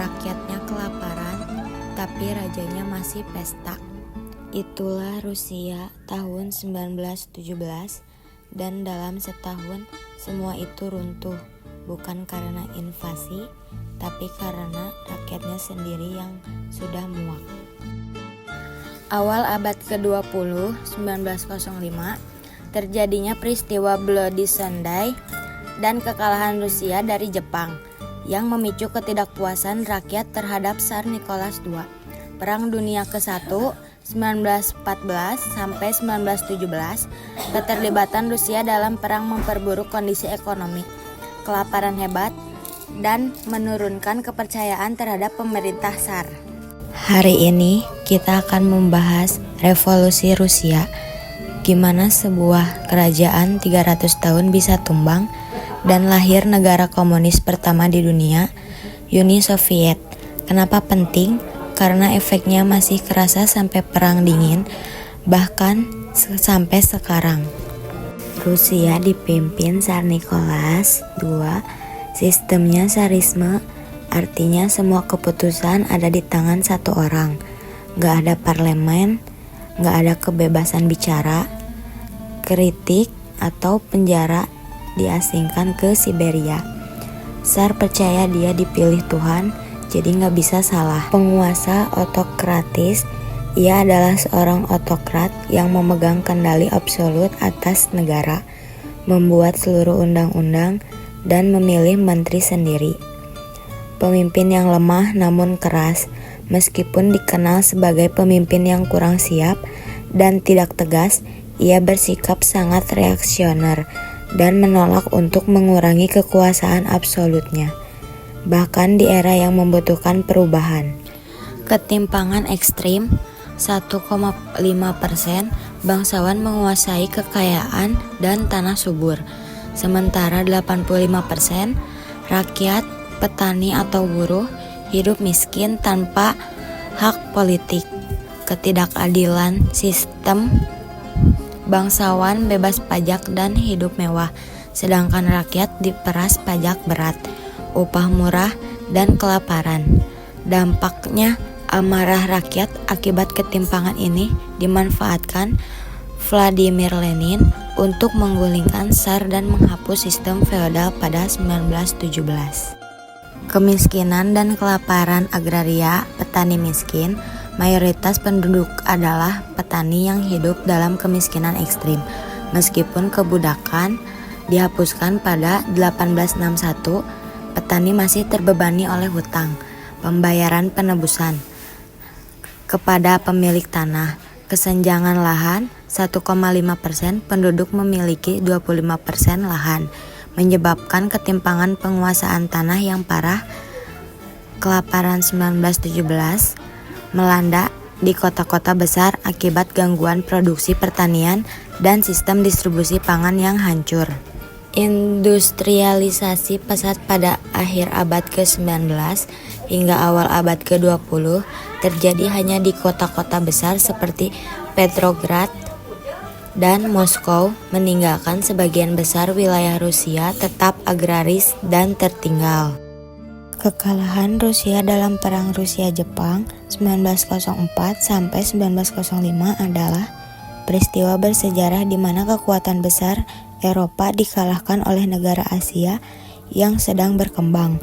rakyatnya kelaparan, tapi rajanya masih pesta. Itulah Rusia tahun 1917, dan dalam setahun semua itu runtuh, bukan karena invasi, tapi karena rakyatnya sendiri yang sudah muak. Awal abad ke-20, 1905, terjadinya peristiwa Bloody Sunday dan kekalahan Rusia dari Jepang yang memicu ketidakpuasan rakyat terhadap Tsar Nicholas II. Perang Dunia ke-1 1914 sampai 1917, keterlibatan Rusia dalam perang memperburuk kondisi ekonomi, kelaparan hebat, dan menurunkan kepercayaan terhadap pemerintah Tsar. Hari ini kita akan membahas revolusi Rusia, gimana sebuah kerajaan 300 tahun bisa tumbang dan lahir negara komunis pertama di dunia, Uni Soviet. Kenapa penting? Karena efeknya masih kerasa sampai Perang Dingin, bahkan sampai sekarang. Rusia dipimpin Tsar Nicholas II, sistemnya tsarisme, artinya semua keputusan ada di tangan satu orang. Gak ada parlemen, gak ada kebebasan bicara, kritik atau penjara, diasingkan ke Siberia. Tsar percaya dia dipilih Tuhan, jadi gak bisa salah. Penguasa otokratis, ia adalah seorang otokrat yang memegang kendali absolut atas negara, membuat seluruh undang-undang, dan memilih menteri sendiri. Pemimpin yang lemah namun keras, meskipun dikenal sebagai pemimpin yang kurang siap dan tidak tegas, ia bersikap sangat reaksioner dan menolak untuk mengurangi kekuasaan absolutnya, bahkan di era yang membutuhkan perubahan. Ketimpangan ekstrim, 1,5% bangsawan menguasai kekayaan dan tanah subur, sementara 85% rakyat, petani atau buruh hidup miskin tanpa hak politik. Ketidakadilan sistem, bangsawan bebas pajak dan hidup mewah, sedangkan rakyat diperas pajak berat, upah murah, dan kelaparan. Dampaknya, amarah rakyat akibat ketimpangan ini dimanfaatkan Vladimir Lenin untuk menggulingkan Tsar dan menghapus sistem feodal pada 1917. Kemiskinan dan kelaparan agraria, petani miskin, mayoritas penduduk adalah petani yang hidup dalam kemiskinan ekstrim. Meskipun kebudakan dihapuskan pada 1861, petani masih terbebani oleh hutang, pembayaran penebusan kepada pemilik tanah, kesenjangan lahan, 1,5% penduduk memiliki 25% lahan, menyebabkan ketimpangan penguasaan tanah yang parah. Kelaparan 1917 melanda di kota-kota besar akibat gangguan produksi pertanian dan sistem distribusi pangan yang hancur. Industrialisasi pesat pada akhir abad ke-19 hingga awal abad ke-20 terjadi hanya di kota-kota besar seperti Petrograd dan Moskow, meninggalkan sebagian besar wilayah Rusia tetap agraris dan tertinggal. Kekalahan Rusia dalam Perang Rusia-Jepang 1904 sampai 1905 adalah peristiwa bersejarah di mana kekuatan besar Eropa dikalahkan oleh negara Asia yang sedang berkembang.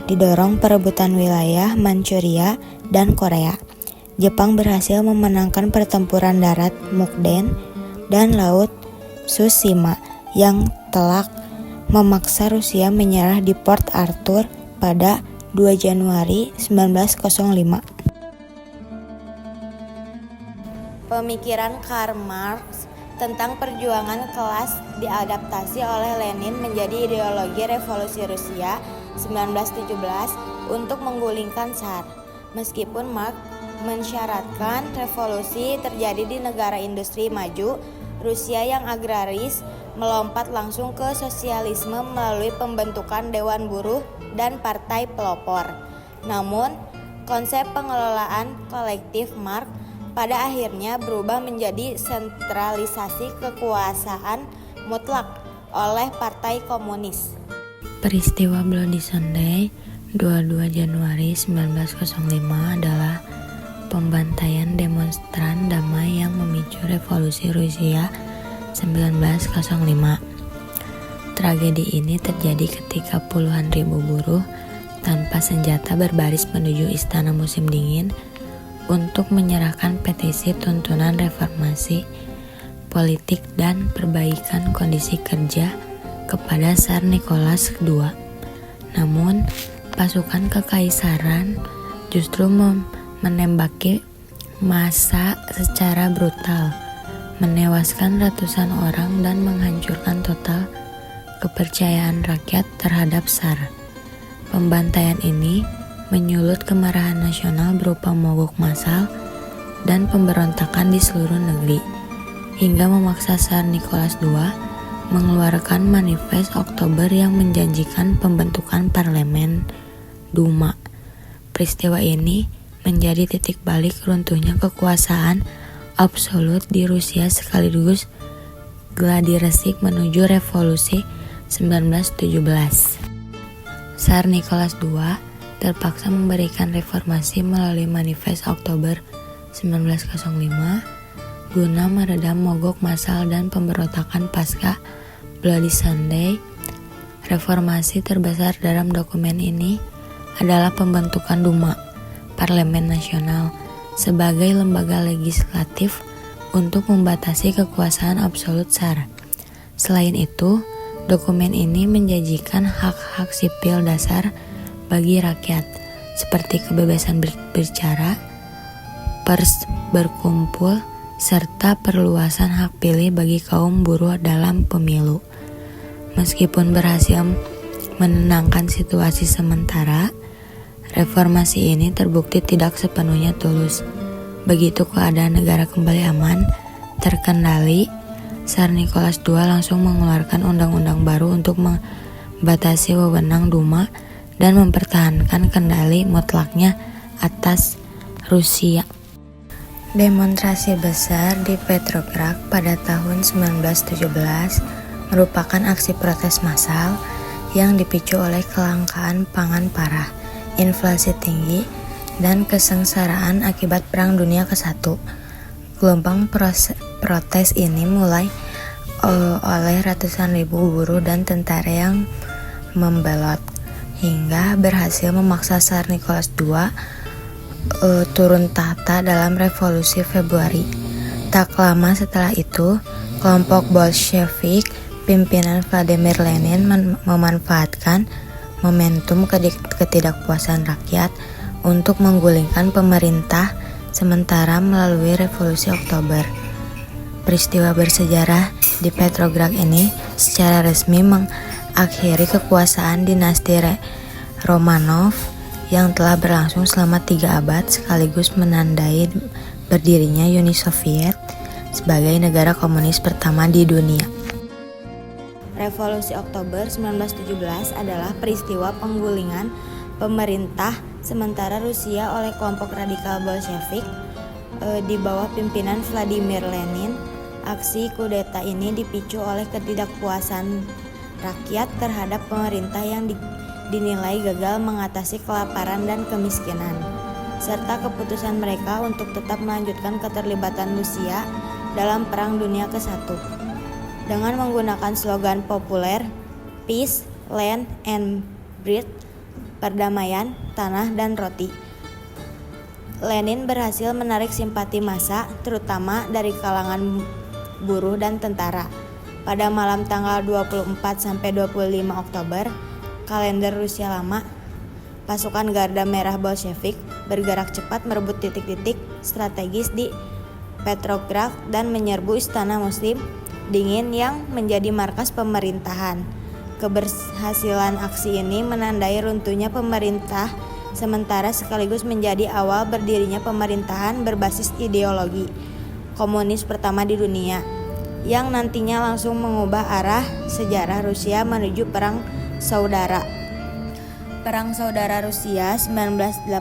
Didorong perebutan wilayah Manchuria dan Korea, Jepang berhasil memenangkan pertempuran darat Mukden dan laut Tsushima yang telak memaksa Rusia menyerah di Port Arthur pada 2 Januari 1905. Pemikiran Karl Marx tentang perjuangan kelas diadaptasi oleh Lenin menjadi ideologi revolusi Rusia 1917 untuk menggulingkan Tsar. Meskipun Marx mensyaratkan revolusi terjadi di negara industri maju, Rusia yang agraris melompat langsung ke sosialisme melalui pembentukan Dewan Buruh dan Partai Pelopor. Namun, konsep pengelolaan kolektif Marx pada akhirnya berubah menjadi sentralisasi kekuasaan mutlak oleh Partai Komunis. Peristiwa Bloody Sunday 22 Januari 1905 adalah pembantaian demonstran damai yang memicu revolusi Rusia 1905. Tragedi ini terjadi ketika puluhan ribu buruh tanpa senjata berbaris menuju istana musim dingin untuk menyerahkan petisi tuntunan reformasi politik dan perbaikan kondisi kerja kepada Tsar Nicholas II. Namun, pasukan kekaisaran justru menembaki massa secara brutal, menewaskan ratusan orang dan menghancurkan total kepercayaan rakyat terhadap Tsar. Pembantaian ini menyulut kemarahan nasional berupa mogok massal dan pemberontakan di seluruh negeri, hingga memaksa Tsar Nicholas II mengeluarkan manifest Oktober yang menjanjikan pembentukan parlemen Duma. Peristiwa ini menjadi titik balik runtuhnya kekuasaan absolut di Rusia sekaligus gladi resik menuju revolusi 1917. Tsar Nicholas II terpaksa memberikan reformasi melalui manifest Oktober 1905 guna meredam mogok massal dan pemberontakan pasca Bloody Sunday. Reformasi terbesar dalam dokumen ini adalah pembentukan Duma, Parlemen Nasional, sebagai lembaga legislatif untuk membatasi kekuasaan absolut Tsar. Selain itu, dokumen ini menjanjikan hak-hak sipil dasar bagi rakyat, seperti kebebasan berbicara, pers, berkumpul, serta perluasan hak pilih bagi kaum buruh dalam pemilu. Meskipun berhasil menenangkan situasi sementara, reformasi ini terbukti tidak sepenuhnya tulus. Begitu keadaan negara kembali aman, terkendali, Tsar Nicholas II langsung mengeluarkan undang-undang baru untuk membatasi wewenang Duma dan mempertahankan kendali mutlaknya atas Rusia. Demonstrasi besar di Petrograd pada tahun 1917 merupakan aksi protes massal yang dipicu oleh kelangkaan pangan parah, inflasi tinggi, dan kesengsaraan akibat Perang Dunia ke-1. Gelombang protes ini mulai oleh ratusan ribu buruh dan tentara yang membelot, hingga berhasil memaksa Tsar Nicholas II turun tahta dalam revolusi Februari. Tak lama setelah itu, kelompok Bolshevik pimpinan Vladimir Lenin memanfaatkan momentum ketidakpuasan rakyat untuk menggulingkan pemerintah sementara melalui revolusi Oktober. Peristiwa bersejarah di Petrograd ini secara resmi mengakhiri kekuasaan dinasti Romanov yang telah berlangsung selama 3 abad sekaligus menandai berdirinya Uni Soviet sebagai negara komunis pertama di dunia. Revolusi Oktober 1917 adalah peristiwa penggulingan pemerintah sementara Rusia oleh kelompok radikal Bolshevik di bawah pimpinan Vladimir Lenin. Aksi kudeta ini dipicu oleh ketidakpuasan rakyat terhadap pemerintah yang dinilai gagal mengatasi kelaparan dan kemiskinan, serta keputusan mereka untuk tetap melanjutkan keterlibatan Rusia dalam Perang Dunia ke-1. Dengan menggunakan slogan populer Peace, Land, and Bread, perdamaian, tanah, dan roti, Lenin berhasil menarik simpati massa, terutama dari kalangan buruh dan tentara. Pada malam tanggal 24-25 Oktober, kalender Rusia lama, pasukan Garda Merah Bolshevik bergerak cepat merebut titik-titik strategis di Petrograd dan menyerbu istana musim dingin yang menjadi markas pemerintahan. Keberhasilan aksi ini menandai runtuhnya pemerintah sementara sekaligus menjadi awal berdirinya pemerintahan berbasis ideologi komunis pertama di dunia, yang nantinya langsung mengubah arah sejarah Rusia menuju Perang Saudara. Perang Saudara Rusia 1918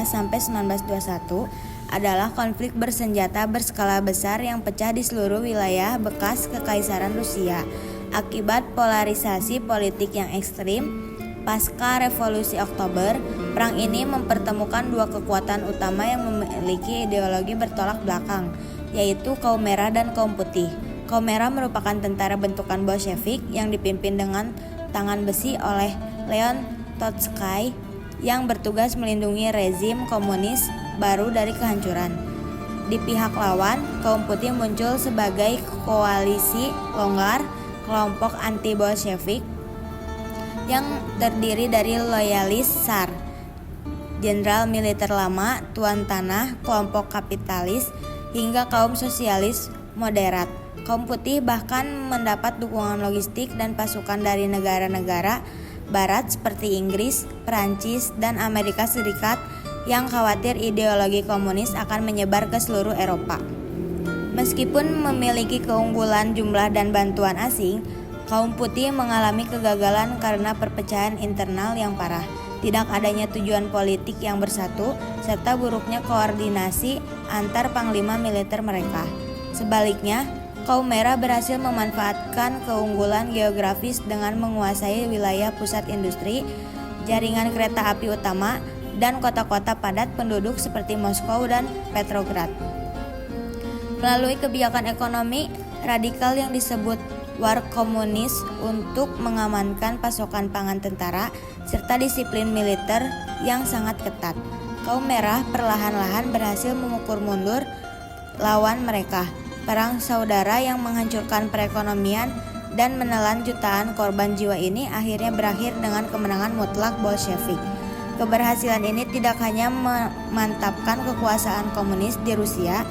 sampai 1921 adalah konflik bersenjata berskala besar yang pecah di seluruh wilayah bekas Kekaisaran Rusia akibat polarisasi politik yang ekstrim Pasca Revolusi Oktober, perang ini mempertemukan dua kekuatan utama yang memiliki ideologi bertolak belakang, yaitu kaum merah dan kaum putih. Kaum merah merupakan tentara bentukan Bolshevik yang dipimpin dengan tangan besi oleh Leon Trotsky yang bertugas melindungi rezim komunis baru dari kehancuran. Di pihak lawan, kaum putih muncul sebagai koalisi longgar, kelompok anti-Bolshevik yang terdiri dari loyalis SAR, jenderal militer lama, tuan tanah, kelompok kapitalis, hingga kaum sosialis moderat. Kaum putih bahkan mendapat dukungan logistik dan pasukan dari negara-negara barat seperti Inggris, Perancis, dan Amerika Serikat yang khawatir ideologi komunis akan menyebar ke seluruh Eropa. Meskipun memiliki keunggulan jumlah dan bantuan asing, kaum putih mengalami kegagalan karena perpecahan internal yang parah, tidak adanya tujuan politik yang bersatu, serta buruknya koordinasi antar panglima militer mereka. Sebaliknya, kaum merah berhasil memanfaatkan keunggulan geografis dengan menguasai wilayah pusat industri, jaringan kereta api utama, dan kota-kota padat penduduk seperti Moskow dan Petrograd. Melalui kebijakan ekonomi radikal yang disebut war komunis untuk mengamankan pasokan pangan tentara, serta disiplin militer yang sangat ketat, kaum merah perlahan-lahan berhasil memukul mundur lawan mereka. Perang saudara yang menghancurkan perekonomian dan menelan jutaan korban jiwa ini akhirnya berakhir dengan kemenangan mutlak Bolshevik. Keberhasilan ini tidak hanya memantapkan kekuasaan komunis di Rusia,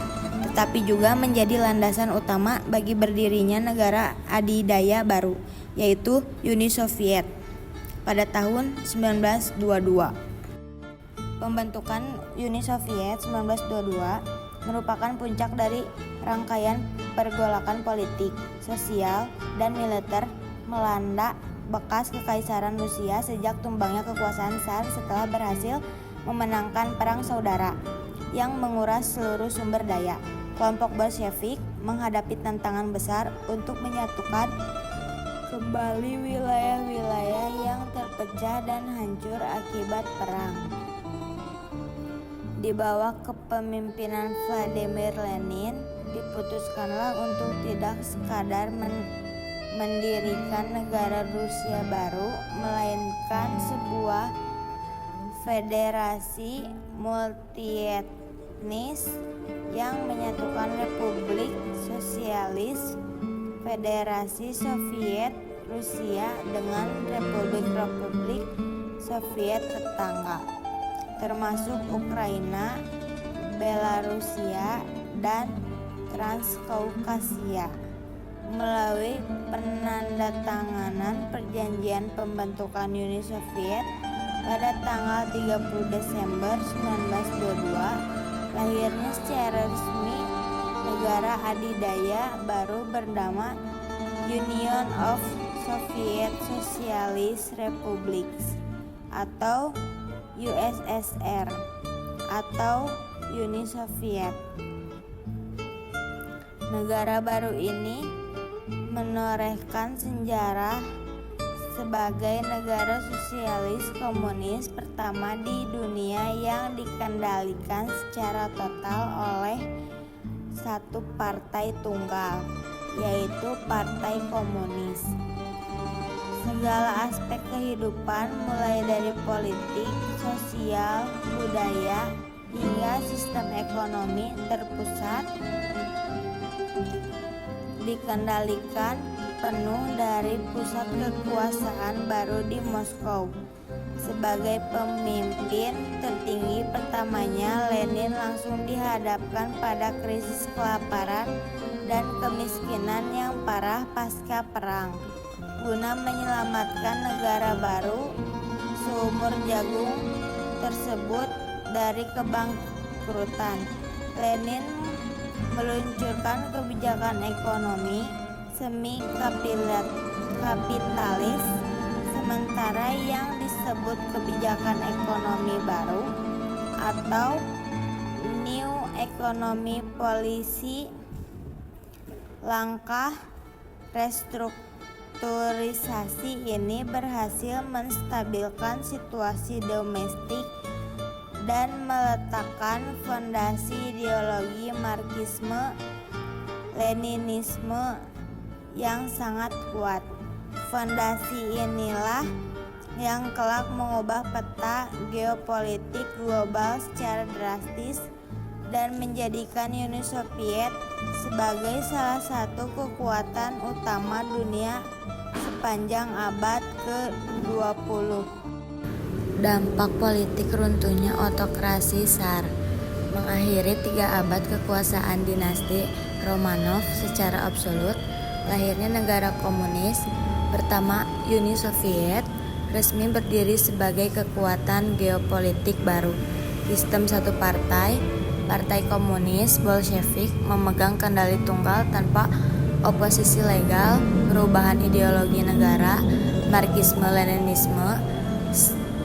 tetapi juga menjadi landasan utama bagi berdirinya negara adidaya baru, yaitu Uni Soviet pada tahun 1922. Pembentukan Uni Soviet 1922 merupakan puncak dari rangkaian pergolakan politik, sosial, dan militer melanda bekas kekaisaran Rusia sejak tumbangnya kekuasaan Tsar setelah berhasil memenangkan perang saudara yang menguras seluruh sumber daya. Kelompok Bolshevik menghadapi tantangan besar untuk menyatukan kembali wilayah-wilayah yang terpecah dan hancur akibat perang. Di bawah kepemimpinan Vladimir Lenin, diputuskanlah untuk tidak sekadar mendirikan negara Rusia baru, melainkan sebuah federasi multietnis yang menyatukan Republik Sosialis Federasi Soviet Rusia dengan republik-republik Soviet tetangga, termasuk Ukraina, Belarusia, dan Transkaukasia. Melalui penandatanganan perjanjian pembentukan Uni Soviet pada tanggal 30 Desember 1922, lahirnya secara resmi negara adidaya baru bernama Union of Soviet Socialist Republics atau USSR atau Uni Soviet. Negara baru ini menorehkan sejarah sebagai negara sosialis komunis pertama di dunia yang dikendalikan secara total oleh satu partai tunggal, yaitu Partai Komunis. Segala aspek kehidupan mulai dari politik, sosial, budaya, hingga sistem ekonomi terpusat dikendalikan penuh dari pusat kekuasaan baru di Moskow. Sebagai pemimpin tertinggi pertamanya, Lenin langsung dihadapkan pada krisis kelaparan dan kemiskinan yang parah pasca perang. Guna menyelamatkan negara baru seumur jagung tersebut dari kebangkrutan, Lenin meluncurkan kebijakan ekonomi semi kapitalis, sementara yang disebut kebijakan ekonomi baru atau New Economy Policy langkah Strukturisasi ini berhasil menstabilkan situasi domestik dan meletakkan fondasi ideologi Marxisme Leninisme yang sangat kuat. Fondasi inilah yang kelak mengubah peta geopolitik global secara drastis dan menjadikan Uni Soviet sebagai salah satu kekuatan utama dunia sepanjang abad ke-20. Dampak politik runtuhnya otokrasi Tsar mengakhiri 3 abad kekuasaan dinasti Romanov secara absolut. Lahirnya negara komunis pertama, Uni Soviet, resmi berdiri sebagai kekuatan geopolitik baru. Sistem satu partai, Partai Komunis Bolshevik memegang kendali tunggal tanpa oposisi legal. Perubahan ideologi negara, Marxisme-Leninisme,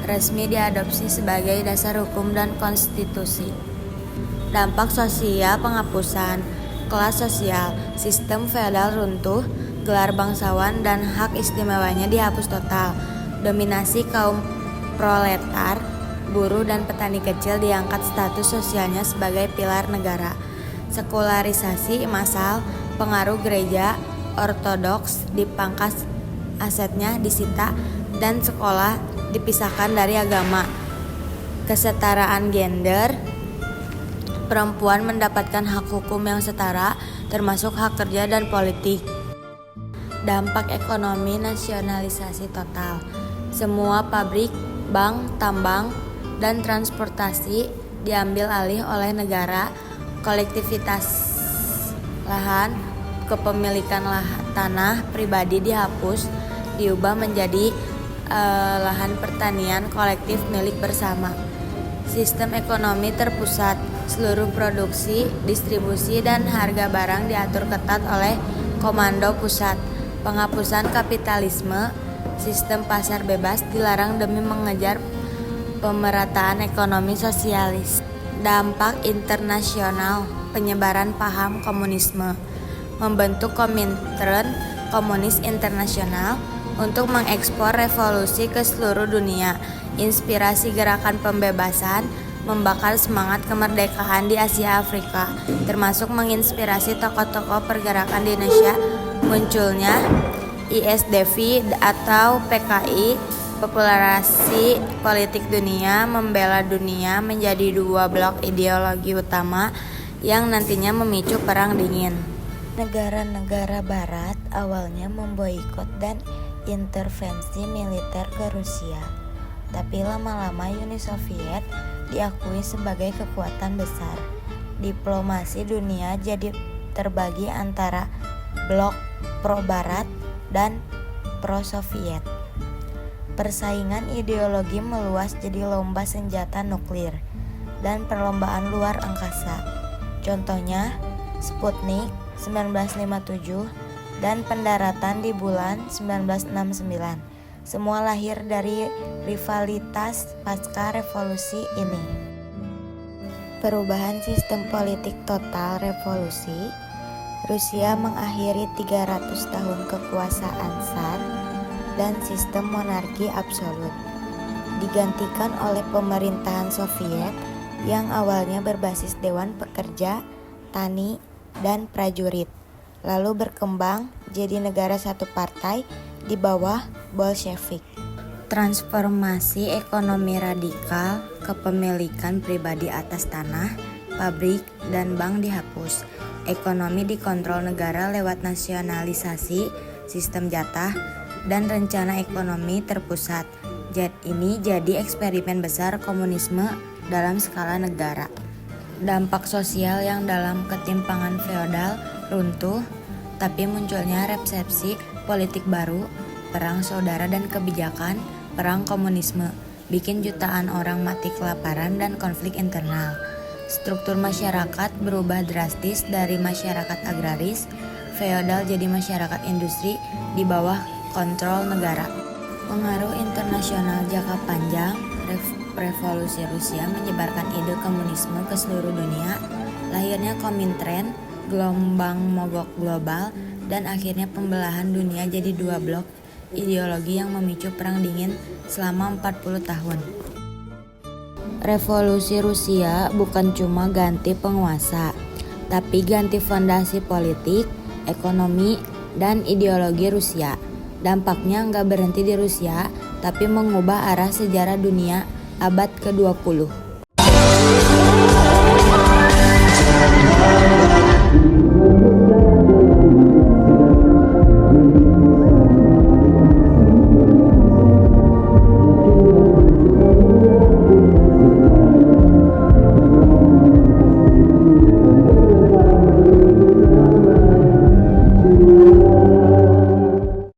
resmi diadopsi sebagai dasar hukum dan konstitusi. Dampak sosial penghapusan kelas sosial, sistem feodal runtuh, gelar bangsawan dan hak istimewanya dihapus total. Dominasi kaum proletar, buruh dan petani kecil diangkat status sosialnya sebagai pilar negara. Sekularisasi massal, pengaruh gereja ortodoks dipangkas, asetnya disita, dan sekolah dipisahkan dari agama. Kesetaraan gender, perempuan mendapatkan hak hukum yang setara, termasuk hak kerja dan politik. Dampak ekonomi nasionalisasi total. Semua pabrik, bank, tambang, dan transportasi diambil alih oleh negara. Kolektivitas lahan, kepemilikan tanah pribadi dihapus, diubah menjadi lahan pertanian kolektif milik bersama. Sistem ekonomi terpusat, seluruh produksi, distribusi, dan harga barang diatur ketat oleh komando pusat. Penghapusan kapitalisme, sistem pasar bebas dilarang demi mengejar pemerataan ekonomi sosialis. Dampak internasional, penyebaran paham komunisme, membentuk Komintern Komunis Internasional untuk mengekspor revolusi ke seluruh dunia. Inspirasi gerakan pembebasan, membakar semangat kemerdekaan di Asia Afrika, termasuk menginspirasi tokoh-tokoh pergerakan di Indonesia. Munculnya ISDV atau PKI, populasi politik dunia, membela dunia menjadi 2 blok ideologi utama yang nantinya memicu perang dingin. Negara-negara barat awalnya memboikot dan intervensi militer ke Rusia, tapi lama-lama Uni Soviet diakui sebagai kekuatan besar. Diplomasi dunia jadi terbagi antara blok pro-barat dan pro-Soviet. Persaingan ideologi meluas jadi lomba senjata nuklir dan perlombaan luar angkasa. Contohnya Sputnik 1957 dan pendaratan di bulan 1969. Semua lahir dari rivalitas pasca revolusi ini. Perubahan sistem politik total revolusi. Rusia mengakhiri 300 tahun kekuasaan Tsar dan sistem monarki absolut, digantikan oleh pemerintahan Soviet yang awalnya berbasis dewan pekerja, tani, dan prajurit, lalu berkembang jadi negara satu partai di bawah Bolshevik. Transformasi ekonomi radikal, kepemilikan pribadi atas tanah, pabrik, dan bank dihapus. Ekonomi dikontrol negara lewat nasionalisasi, sistem jatah, dan rencana ekonomi terpusat. Ini jadi eksperimen besar komunisme dalam skala negara. Dampak sosial yang dalam ketimpangan feodal runtuh, tapi munculnya resepsi politik baru, perang saudara dan kebijakan, perang komunisme, bikin jutaan orang mati kelaparan dan konflik internal. Struktur masyarakat berubah drastis dari masyarakat agraris, feodal jadi masyarakat industri di bawah kontrol negara. Pengaruh internasional jangka panjang, revolusi Rusia menyebarkan ide komunisme ke seluruh dunia. Lahirnya Komintern gelombang mogok global, dan akhirnya pembelahan dunia jadi 2 blok ideologi yang memicu perang dingin selama 40 tahun. Revolusi Rusia bukan cuma ganti penguasa, tapi ganti fondasi politik, ekonomi, dan ideologi Rusia. Dampaknya nggak berhenti di Rusia, tapi mengubah arah sejarah dunia abad ke-20.